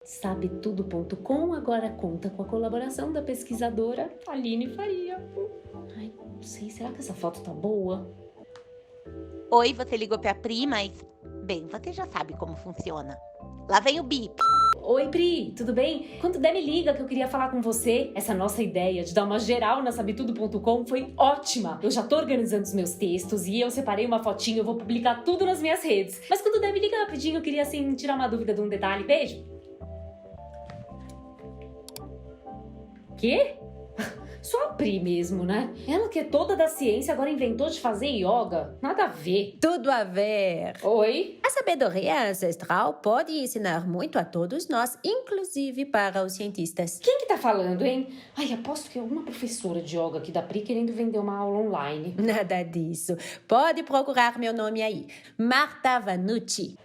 Sabetudo.com agora conta com a colaboração da pesquisadora Aline Faria. Ai, não sei, será que essa foto tá boa? Oi, você ligou pra Pri, mas... Bem, você já sabe como funciona. Lá vem o bip. Oi, Pri, tudo bem? Quando der, me liga que eu queria falar com você. Essa nossa ideia de dar uma geral na Sabetudo.com foi ótima. Eu já tô organizando os meus textos e eu separei uma fotinho, eu vou publicar tudo nas minhas redes. Mas quando der, me liga rapidinho, eu queria, assim, tirar uma dúvida de um detalhe. Beijo! Quê? Só a Pri mesmo, né? Ela que é toda da ciência agora inventou de fazer yoga. Nada a ver. Tudo a ver. Oi? A sabedoria ancestral pode ensinar muito a todos nós, inclusive para os cientistas. Quem que tá falando, hein? Ai, aposto que é alguma professora de yoga aqui da Pri querendo vender uma aula online. Nada disso. Pode procurar meu nome aí. Marta Vanucci.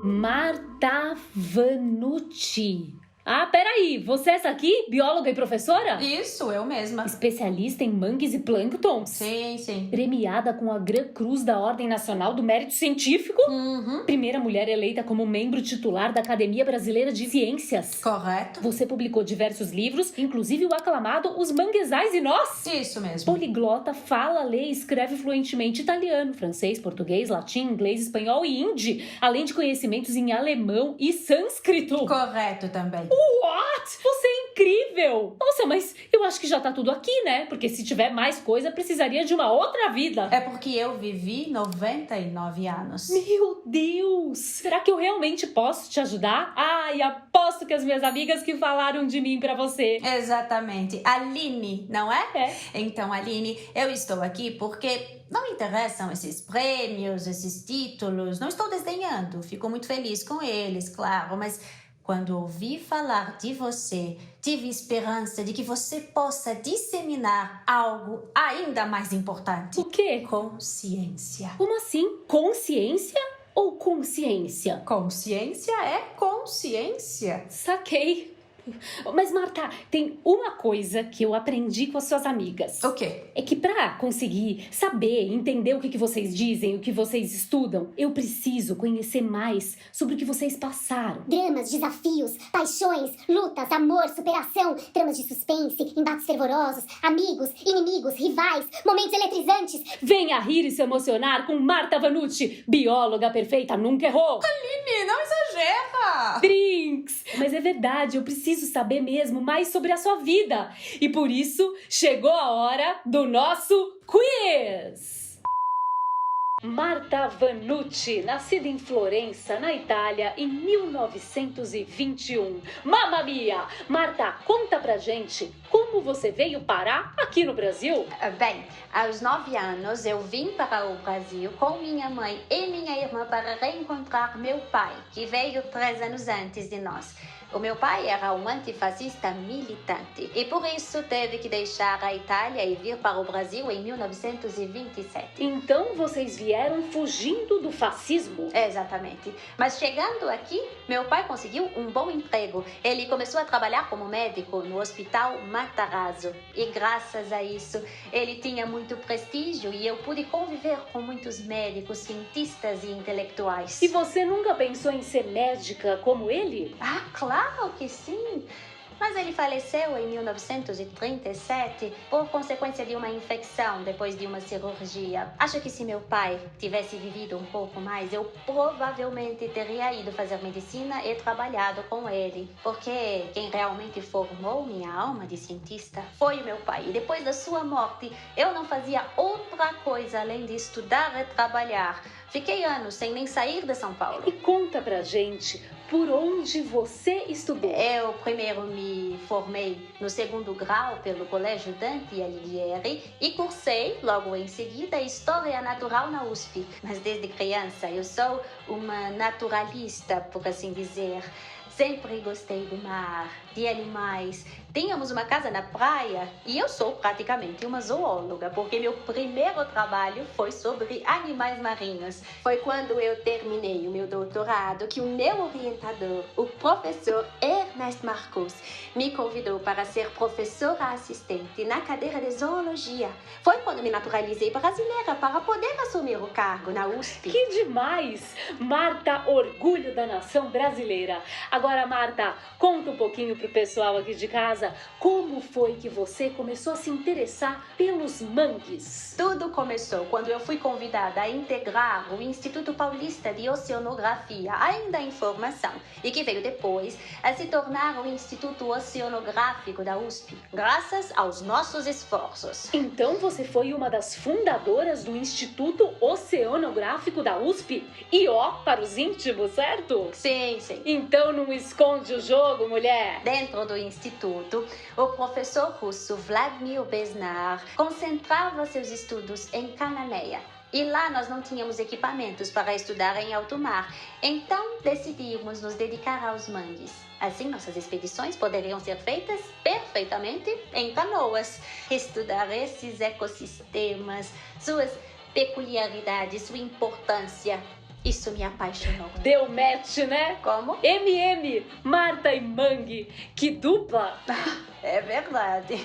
Marta Vanucci. Ah, peraí, você é essa aqui? Bióloga e professora? Isso, eu mesma. Especialista em mangues e plânctons? Sim. Premiada com a Gran Cruz da Ordem Nacional do Mérito Científico? Uhum. Primeira mulher eleita como membro titular da Academia Brasileira de Ciências? Correto. Você publicou diversos livros, inclusive o aclamado Os Manguezais e Nós? Isso mesmo. Poliglota, fala, lê e escreve fluentemente italiano, francês, português, latim, inglês, espanhol e hindi, além de conhecimentos em alemão e sânscrito. Correto também. What? Você é incrível! Nossa, mas eu acho que já tá tudo aqui, né? Porque se tiver mais coisa, precisaria de uma outra vida. É porque eu vivi 99 anos. Meu Deus! Será que eu realmente posso te ajudar? Ai, aposto que as minhas amigas que falaram de mim pra você. Exatamente. Aline, não é? É. Então, Aline, eu estou aqui porque não me interessam esses prêmios, esses títulos. Não estou desdenhando. Fico muito feliz com eles, claro, mas... Quando ouvi falar de você, tive esperança de que você possa disseminar algo ainda mais importante. O quê? Consciência. Como assim? Consciência ou consciência? Consciência é consciência. Saquei. Mas, Marta, tem uma coisa que eu aprendi com as suas amigas. O quê? É que pra conseguir saber, entender o que vocês dizem, o que vocês estudam, eu preciso conhecer mais sobre o que vocês passaram. Dramas, desafios, paixões, lutas, amor, superação, tramas de suspense, embates fervorosos, amigos, inimigos, rivais, momentos eletrizantes. Venha rir e se emocionar com Marta Vanucci, bióloga perfeita, nunca errou. Aline, não exagera! Drinks! Mas é verdade, eu preciso saber mesmo mais sobre a sua vida. E por isso, chegou a hora do nosso quiz! Marta Vanucci, nascida em Florença, na Itália, em 1921. Mamma mia! Marta, conta pra gente como você veio parar aqui no Brasil. Bem, aos 9 anos eu vim para o Brasil com minha mãe e minha irmã para reencontrar meu pai, que veio 3 anos antes de nós. O meu pai era um antifascista militante e por isso teve que deixar a Itália e vir para o Brasil em 1927. Então vocês vieram fugindo do fascismo? Exatamente. Mas chegando aqui, meu pai conseguiu um bom emprego. Ele começou a trabalhar como médico no Hospital Matarazzo. E graças a isso, ele tinha muito prestígio e eu pude conviver com muitos médicos, cientistas e intelectuais. E você nunca pensou em ser médica como ele? Ah, claro que sim! Mas ele faleceu em 1937 por consequência de uma infecção depois de uma cirurgia. Acho que se meu pai tivesse vivido um pouco mais, eu provavelmente teria ido fazer medicina e trabalhado com ele. Porque quem realmente formou minha alma de cientista foi o meu pai. E depois da sua morte, eu não fazia outra coisa além de estudar e trabalhar. Fiquei anos sem nem sair de São Paulo. E conta pra gente, por onde você estudou? Eu primeiro me formei no 2º grau pelo Colégio Dante Alighieri e cursei logo em seguida História Natural na USP. Mas desde criança eu sou uma naturalista, por assim dizer. Sempre gostei do mar, de animais. Tínhamos uma casa na praia e eu sou praticamente uma zoóloga, porque meu primeiro trabalho foi sobre animais marinhos. Foi quando eu terminei o meu doutorado que o meu orientador, o professor Herman Ernest Marcus me convidou para ser professora assistente na cadeira de zoologia. Foi quando me naturalizei brasileira para poder assumir o cargo na USP. Que demais! Marta, orgulho da nação brasileira. Agora, Marta, conta um pouquinho pro pessoal aqui de casa como foi que você começou a se interessar pelos mangues. Tudo começou quando eu fui convidada a integrar o Instituto Paulista de Oceanografia, ainda em formação, e que veio depois a se tornar o Instituto Oceanográfico da USP, graças aos nossos esforços. Então você foi uma das fundadoras do Instituto Oceanográfico da USP? E ó, para os íntimos, certo? Sim, sim. Então não esconde o jogo, mulher. Dentro do instituto, o professor russo Vladimir Besnar concentrava seus estudos em Cananéia. E lá nós não tínhamos equipamentos para estudar em alto mar, então decidimos nos dedicar aos mangues. Assim, nossas expedições poderiam ser feitas perfeitamente em canoas. Estudar esses ecossistemas, suas peculiaridades, sua importância. Isso me apaixonou. Deu match, né? Como? MM, Marta e Mangue. Que dupla! É verdade.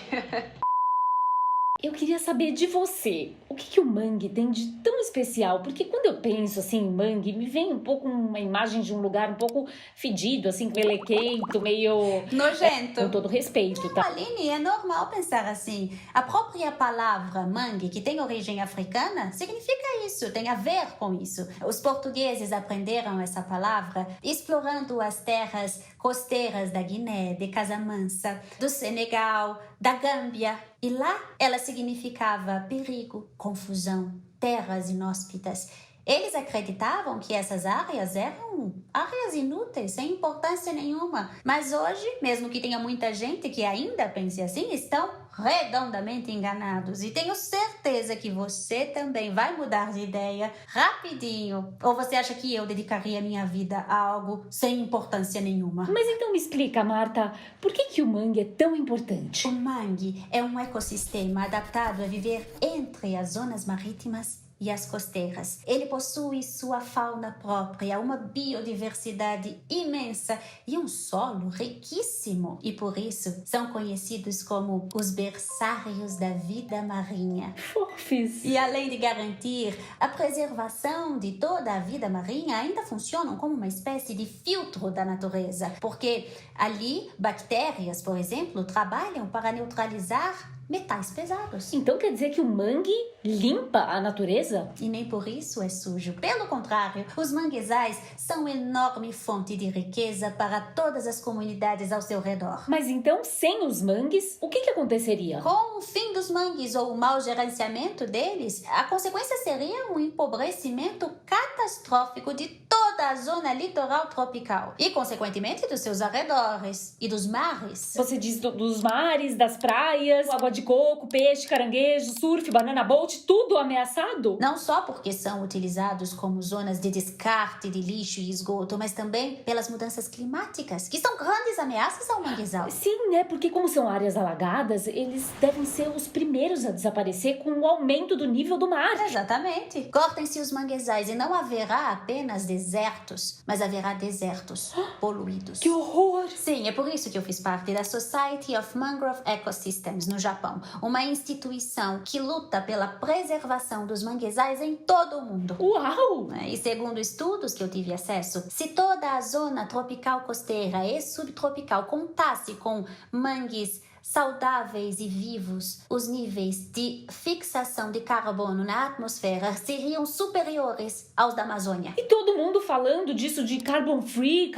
Eu queria saber de você, o que o mangue tem de tão especial? Porque quando eu penso assim em mangue, me vem um pouco uma imagem de um lugar um pouco fedido, assim, melequento, meio... Nojento. Com todo respeito, tá? Aline, é normal pensar assim. A própria palavra mangue, que tem origem africana, significa isso, tem a ver com isso. Os portugueses aprenderam essa palavra explorando as terras costeiras da Guiné, de Casamance, do Senegal, da Gâmbia. E lá ela significava perigo, confusão, terras inóspitas. Eles acreditavam que essas áreas eram áreas inúteis, sem importância nenhuma. Mas hoje, mesmo que tenha muita gente que ainda pense assim, estão redondamente enganados. E tenho certeza que você também vai mudar de ideia rapidinho. Ou você acha que eu dedicaria minha vida a algo sem importância nenhuma? Mas então me explica, Marta, por que o mangue é tão importante? O mangue é um ecossistema adaptado a viver entre as zonas marítimas e as costeiras. Ele possui sua fauna própria, uma biodiversidade imensa e um solo riquíssimo. E por isso são conhecidos como os berçários da vida marinha. Fofes! E além de garantir a preservação de toda a vida marinha, ainda funcionam como uma espécie de filtro da natureza, porque ali bactérias, por exemplo, trabalham para neutralizar metais pesados. Então quer dizer que o mangue limpa a natureza? E nem por isso é sujo. Pelo contrário, os manguezais são enorme fonte de riqueza para todas as comunidades ao seu redor. Mas então, sem os mangues, o que aconteceria? Com o fim dos mangues ou o mau gerenciamento deles, a consequência seria um empobrecimento catastrófico de toda a zona litoral tropical e, consequentemente, dos seus arredores e dos mares. Você diz dos mares, das praias, água de coco, peixe, caranguejo, surf, banana boat, tudo ameaçado? Não só porque são utilizados como zonas de descarte de lixo e esgoto, mas também pelas mudanças climáticas, que são grandes ameaças ao manguezal. Sim, né? Porque como são áreas alagadas, eles devem ser os primeiros a desaparecer com o aumento do nível do mar. Exatamente. Cortem-se os manguezais e não haverá apenas desertos, mas haverá desertos poluídos. Que horror! Sim, é por isso que eu fiz parte da Society of Mangrove Ecosystems, no Japão, uma instituição que luta pela preservação dos manguezais em todo o mundo. Uau! E segundo estudos que eu tive acesso, se toda a zona tropical costeira e subtropical contasse com mangues saudáveis e vivos, os níveis de fixação de carbono na atmosfera seriam superiores aos da Amazônia. E todo mundo falando disso de carbon free.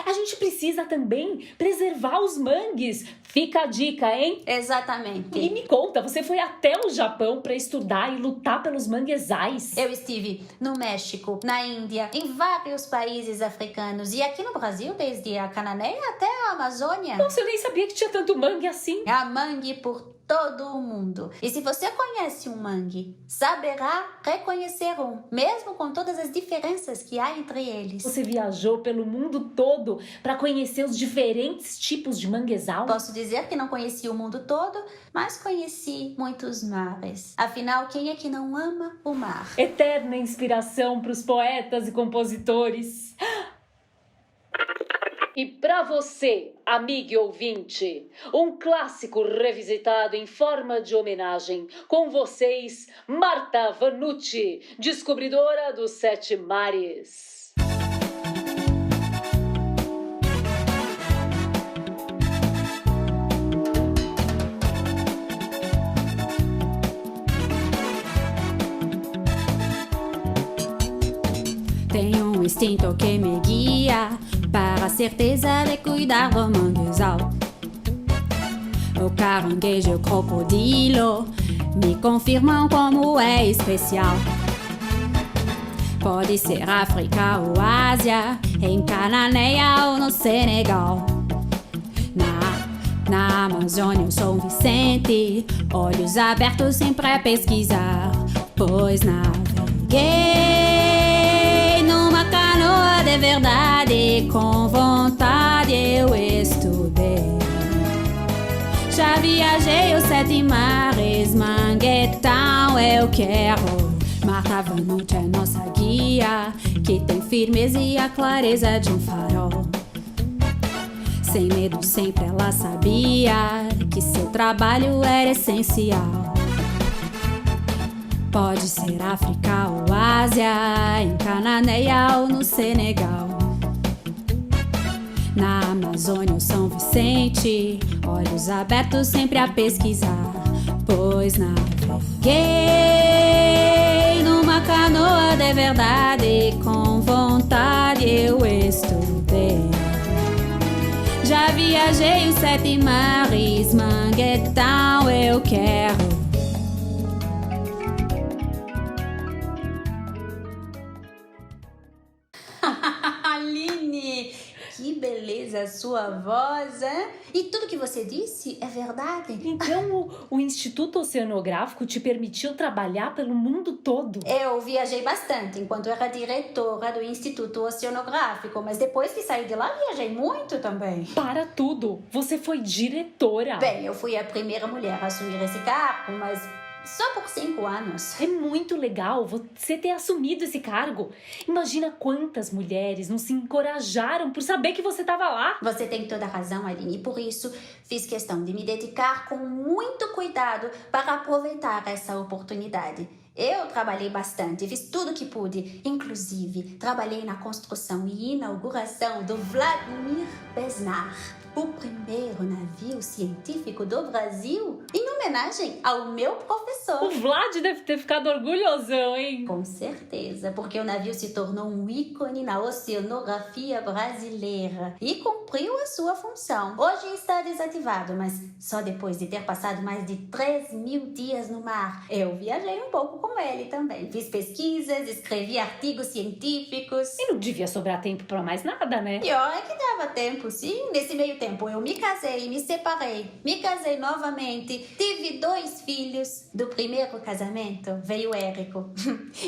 A gente precisa também preservar os mangues. Fica a dica, hein? Exatamente. E me conta, você foi até o Japão para estudar e lutar pelos manguezais? Eu estive no México, na Índia, em vários países africanos e aqui no Brasil, desde a Cananéia até a Amazônia. Nossa, eu nem sabia que tinha tanto mangue assim. Há mangue por todo o mundo. E se você conhece um mangue, saberá reconhecer um, mesmo com todas as diferenças que há entre eles. Você viajou pelo mundo todo para conhecer os diferentes tipos de manguezal? Posso dizer que não conheci o mundo todo, mas conheci muitos mares. Afinal, quem é que não ama o mar? Eterna inspiração para os poetas e compositores. E para você, amigo e ouvinte, um clássico revisitado em forma de homenagem. Com vocês, Marta Vanucci, descobridora dos 7 mares. Tenho um instinto que me guia para a certeza de cuidar do manguezal. O caranguejo e o crocodilo me confirmam como é especial. Pode ser África ou Ásia, em Cananéia ou no Senegal. Na Amazônia ou São Vicente, olhos abertos sempre a pesquisar, pois naveguei numa canoa de verdade, com vontade eu estudei. Já viajei os 7 mares, Manguetown eu quero. Marta Vanucci é nossa guia, que tem firmeza e a clareza de um farol. Sem medo sempre ela sabia que seu trabalho era essencial. Pode ser África ou Ásia, em Cananéia ou no Senegal. Na Amazônia ou São Vicente, olhos abertos sempre a pesquisar, pois naveguei numa canoa de verdade, com vontade eu estudei. Já viajei os 7 mares, Manguetown eu quero. Aline, que beleza a sua voz, hein? E tudo que você disse é verdade? Então, o Instituto Oceanográfico te permitiu trabalhar pelo mundo todo? Eu viajei bastante enquanto era diretora do Instituto Oceanográfico, mas depois que saí de lá, viajei muito também. Para tudo! Você foi diretora! Bem, eu fui a primeira mulher a assumir esse cargo, mas só por 5 anos. É muito legal você ter assumido esse cargo. Imagina quantas mulheres não se encorajaram por saber que você estava lá. Você tem toda a razão, Aline, e por isso fiz questão de me dedicar com muito cuidado para aproveitar essa oportunidade. Eu trabalhei bastante, fiz tudo que pude. Inclusive, trabalhei na construção e inauguração do Vladimir Pesnar, o primeiro navio científico do Brasil, em homenagem ao meu professor. O Vlad deve ter ficado orgulhosão, hein? Com certeza, porque o navio se tornou um ícone na oceanografia brasileira e cumpriu a sua função. Hoje está desativado, mas só depois de ter passado mais de 3.000 dias no mar. Eu viajei um pouco com ele também. Fiz pesquisas, escrevi artigos científicos. E não devia sobrar tempo pra mais nada, né? Pior é que dava tempo, sim. Nesse meio tempo eu me casei, me separei, me casei novamente, tive 2 filhos. Do primeiro casamento veio Érico.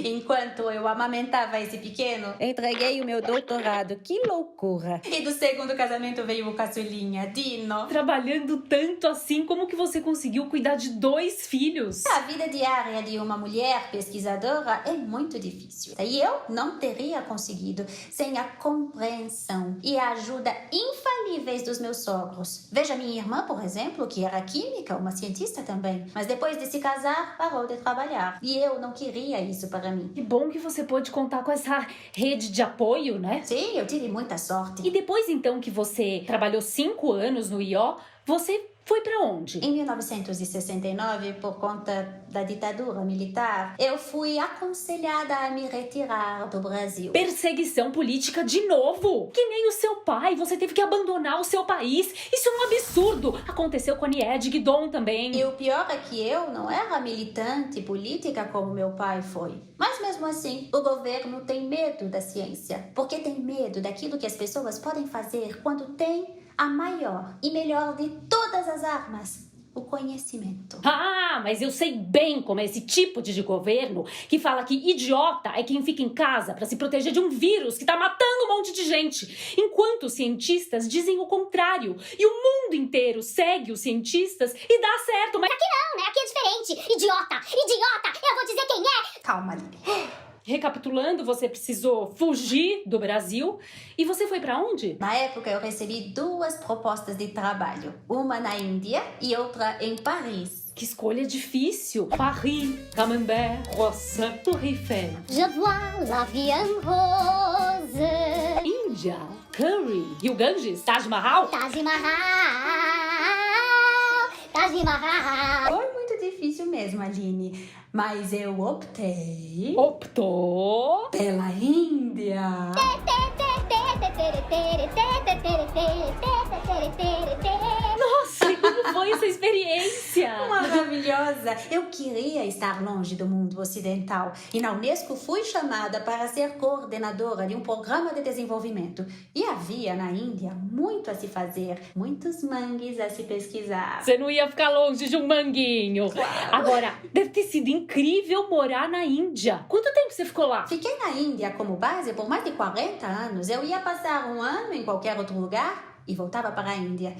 Enquanto eu amamentava esse pequeno, Entreguei o meu doutorado, que loucura! e do segundo casamento veio o caçulinha, Dino. Trabalhando tanto assim, como que você conseguiu cuidar de 2 filhos? A vida diária de uma mulher pesquisadora é muito difícil. E eu não teria conseguido sem a compreensão e a ajuda infalíveis dos meus sogros. Veja minha irmã, por exemplo, que era química, uma cientista também. Mas depois de se casar, parou de trabalhar. E eu não queria isso para mim. Que bom que você pôde contar com essa rede de apoio, né? Sim, eu tive muita sorte. E depois então que você trabalhou 5 anos no IO, você foi pra onde? Em 1969, por conta da ditadura militar, eu fui aconselhada a me retirar do Brasil. Perseguição política de novo! Que nem o seu pai, você teve que abandonar o seu país. Isso é um absurdo! Aconteceu com a Nied Guidon também. E o pior é que eu não era militante política como meu pai foi. Mas mesmo assim, o governo tem medo da ciência, porque tem medo daquilo que as pessoas podem fazer quando tem a maior e melhor de todas as armas, o conhecimento. Ah, mas eu sei bem como é esse tipo de governo que fala que idiota é quem fica em casa pra se proteger de um vírus que tá matando um monte de gente, enquanto os cientistas dizem o contrário. E o mundo inteiro segue os cientistas e dá certo, mas... Aqui não, né? Aqui é diferente. Idiota! Idiota! Eu vou dizer quem é! Calma, Aline. recapitulando, você precisou fugir do Brasil e você foi pra onde? Na época, eu recebi 2 propostas de trabalho. Uma na Índia e outra em Paris. Que escolha difícil. Paris, Camembert, Roissy, Tour Eiffel. Je vois la vie en rose. Índia, Curry, Rio Ganges, Taj Mahal. Taj Mahal. Taj Mahal. Foi muito difícil mesmo, Aline. Mas eu optei Optou. pela Índia. Nossa, e como foi essa experiência? Maravilhosa! Eu queria estar longe do mundo ocidental e na Unesco fui chamada para ser coordenadora de um programa de desenvolvimento. E havia na Índia muito a se fazer, muitos mangues a se pesquisar. Você não ia ficar longe de um manguinho. Claro. Agora, deve ter sido incrível morar na Índia. Quanto tempo você ficou lá? Fiquei na Índia como base por mais de 40 anos. Eu ia passar um ano em qualquer outro lugar e voltava para a Índia.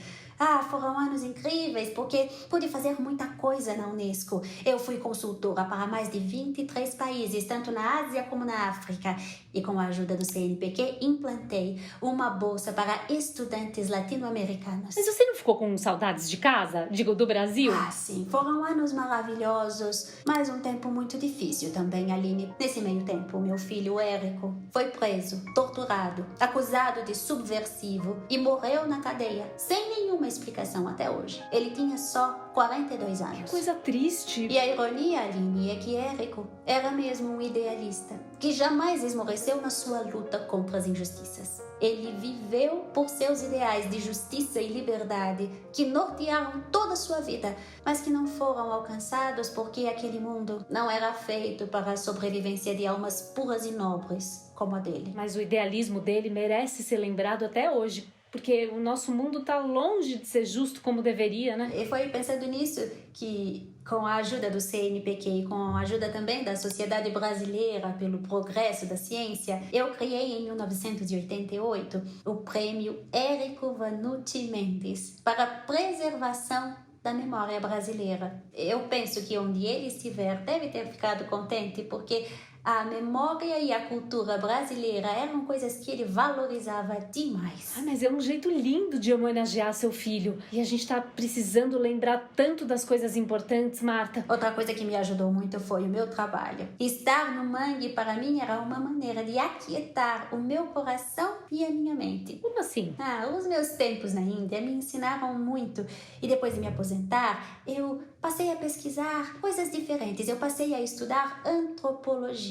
Foram anos incríveis, porque pude fazer muita coisa na Unesco. Eu fui consultora para mais de 23 países, tanto na Ásia como na África. E com a ajuda do CNPq, implantei uma bolsa para estudantes latino-americanos. Mas você não ficou com saudades de casa? Digo, do Brasil? Sim, foram anos maravilhosos, mas um tempo muito difícil também, Aline. Nesse meio tempo, meu filho Érico foi preso, torturado, acusado de subversivo e morreu na cadeia, sem nenhuma explicação até hoje. Ele tinha só 42 anos. Coisa triste. E a ironia, Aline, é que Érico era mesmo um idealista, que jamais esmoreceu na sua luta contra as injustiças. Ele viveu por seus ideais de justiça e liberdade, que nortearam toda a sua vida, mas que não foram alcançados porque aquele mundo não era feito para a sobrevivência de almas puras e nobres, como a dele. Mas o idealismo dele merece ser lembrado até hoje. Porque o nosso mundo tá longe de ser justo como deveria, né? E foi pensando nisso que, com a ajuda do CNPq e com a ajuda também da Sociedade Brasileira pelo Progresso da Ciência, eu criei em 1988 o Prêmio Érico Vanucci Mendes para a preservação da memória brasileira. Eu penso que onde ele estiver deve ter ficado contente, porque a memória e a cultura brasileira eram coisas que ele valorizava demais. Mas é um jeito lindo de homenagear seu filho. E a gente tá precisando lembrar tanto das coisas importantes, Marta. Outra coisa que me ajudou muito foi o meu trabalho. Estar no mangue para mim era uma maneira de aquietar o meu coração e a minha mente. Como assim? Os meus tempos na Índia me ensinaram muito. E depois de me aposentar, eu passei a pesquisar coisas diferentes. Eu passei a estudar antropologia.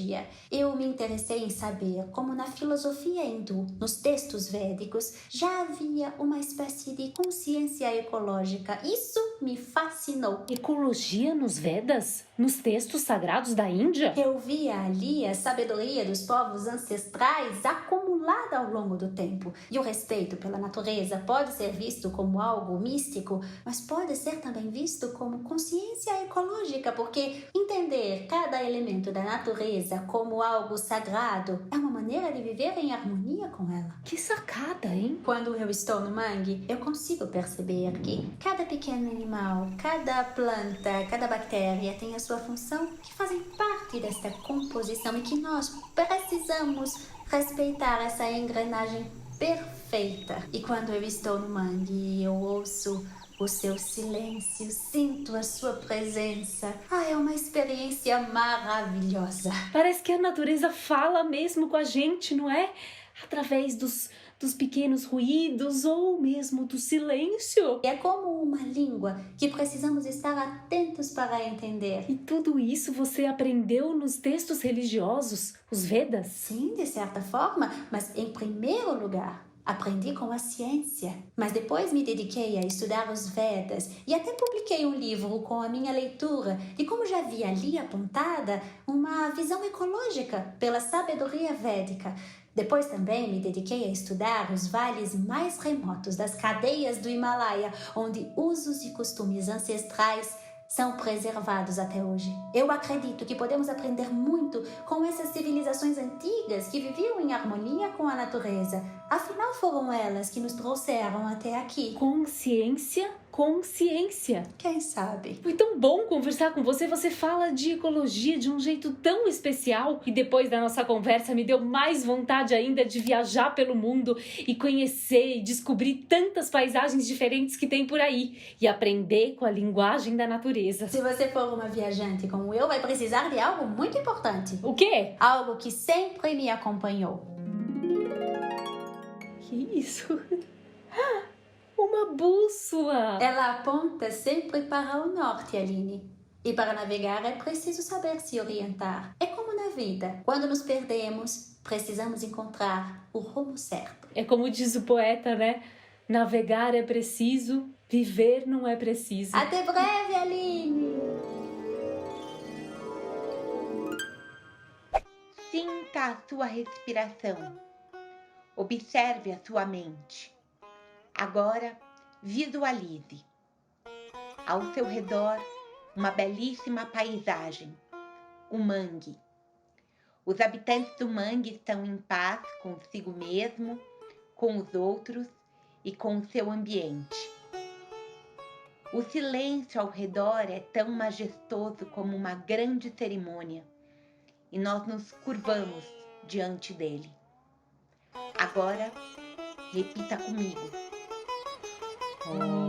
Eu me interessei em saber como na filosofia hindu, nos textos védicos, já havia uma espécie de consciência ecológica. Isso me fascinou. Ecologia nos Vedas? Nos textos sagrados da Índia? Eu via ali a sabedoria dos povos ancestrais acumulada ao longo do tempo. E o respeito pela natureza pode ser visto como algo místico, mas pode ser também visto como consciência ecológica, porque entender cada elemento da natureza como algo sagrado é uma maneira de viver em harmonia com ela. Que sacada, hein? Quando eu estou no mangue, eu consigo perceber que cada pequeno animal, cada planta, cada bactéria tem a sua função, que fazem parte desta composição e que nós precisamos respeitar essa engrenagem perfeita. E quando eu estou no mangue, eu ouço o seu silêncio, sinto a sua presença. É uma experiência maravilhosa. Parece que a natureza fala mesmo com a gente, não é? Através dos pequenos ruídos ou mesmo do silêncio. É como uma língua que precisamos estar atentos para entender. E tudo isso você aprendeu nos textos religiosos, os Vedas? Sim, de certa forma, mas em primeiro lugar, aprendi com a ciência, mas depois me dediquei a estudar os Vedas e até publiquei um livro com a minha leitura de como já havia ali apontada uma visão ecológica pela sabedoria védica. Depois também me dediquei a estudar os vales mais remotos das cadeias do Himalaia, onde usos e costumes ancestrais são preservados até hoje. Eu acredito que podemos aprender muito com essas civilizações antigas que viviam em harmonia com a natureza. Afinal, foram elas que nos trouxeram até aqui. Consciência consciência. Quem sabe? Foi tão bom conversar com você. Você fala de ecologia de um jeito tão especial. E depois da nossa conversa me deu mais vontade ainda de viajar pelo mundo e conhecer e descobrir tantas paisagens diferentes que tem por aí. E aprender com a linguagem da natureza. Se você for uma viajante como eu, vai precisar de algo muito importante. O quê? Algo que sempre me acompanhou. Que isso? Uma bússola! Ela aponta sempre para o norte, Aline. E para navegar é preciso saber se orientar. É como na vida. Quando nos perdemos, precisamos encontrar o rumo certo. É como diz o poeta, né? Navegar é preciso, viver não é preciso. Até breve, Aline! Sinta a sua respiração. Observe a sua mente. Agora, visualize. Ao seu redor, uma belíssima paisagem, o mangue. Os habitantes do mangue estão em paz consigo mesmo, com os outros e com o seu ambiente. O silêncio ao redor é tão majestoso como uma grande cerimônia e nós nos curvamos diante dele. Agora, repita comigo. Om.